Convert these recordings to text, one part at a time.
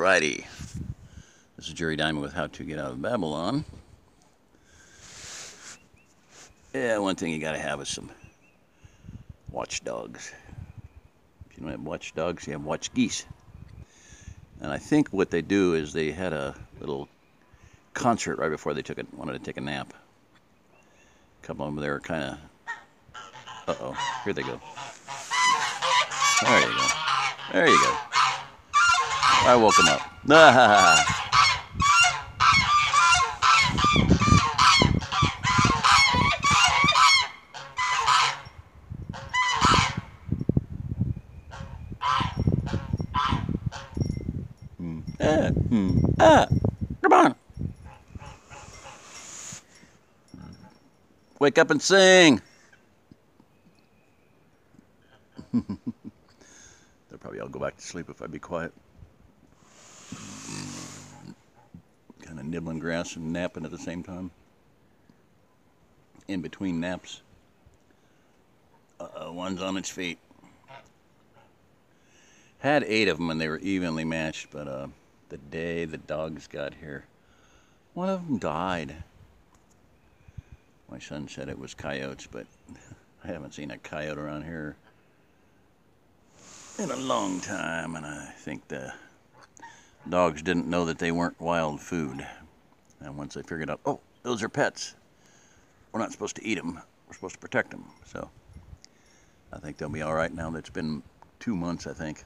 Alrighty, this is Jerry Diamond with How to Get Out of Babylon. Yeah, one thing you gotta have is some watchdogs. If you don't have watchdogs, you have watch geese. And I think what they do is they had a little concert right before they wanted to take a nap. A couple of them there are kind of, here they go. There you go. There you go. I woke them up. Come on. Wake up and sing. They'll probably all go back to sleep if I be quiet. Kind of nibbling grass and napping at the same time. In between naps. One's on its feet. Had 8 of them and they were evenly matched, but the day the dogs got here, one of them died. My son said it was coyotes, but I haven't seen a coyote around here in a long time, and I think the dogs didn't know that they weren't wild food. And once they figured out, oh, those are pets, we're not supposed to eat them, we're supposed to protect them. So I think they'll be all right now. It's been 2 months, I think,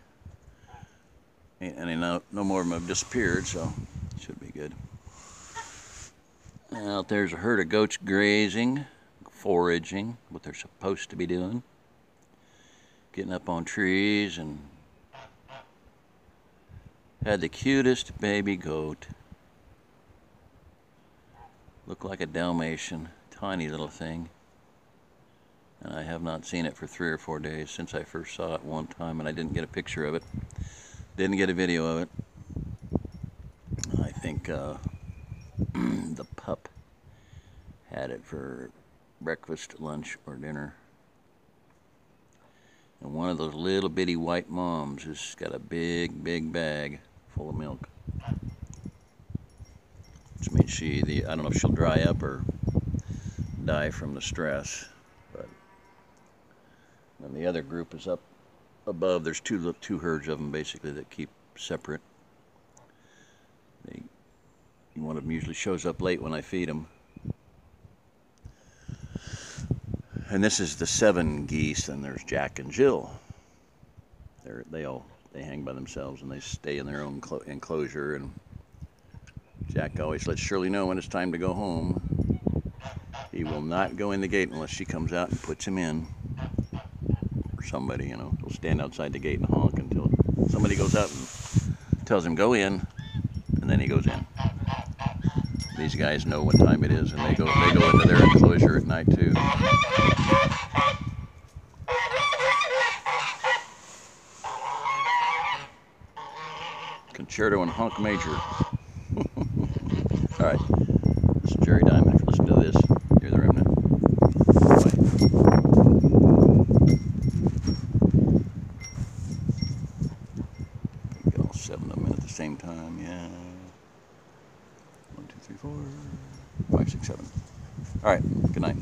and no more of them have disappeared, so it should be good. Out there's a herd of goats grazing, foraging, what they're supposed to be doing. Getting up on trees, and had the cutest baby goat. Looked like a Dalmatian, tiny little thing. And I have not seen it for 3 or 4 days since I first saw it one time, and I didn't get a picture of it. Didn't get a video of it. I think the pup had it for breakfast, lunch, or dinner. And one of those little bitty white moms has got a big, big bag full of milk. Which means I don't know if she'll dry up or die from the stress. But then the other group is up above. There's two herds of them basically that keep separate. One of them usually shows up late when I feed them. And this is the 7 geese, and there's Jack and Jill. They hang by themselves and they stay in their own enclosure. And Jack always lets Shirley know when it's time to go home. He will not go in the gate unless she comes out and puts him in. Or somebody, you know, he'll stand outside the gate and honk until somebody goes out and tells him go in, and then he goes in. These guys know what time it is, and they go into their enclosure at night too. Concerto and Honk Major. All right, this is Jerry Diamond. If you listen to this, you're the remnant. Bye. Get all 7 of them in at the same time. Yeah. 1, 2, 3, 4, 5, 6, 7. All right. Good night.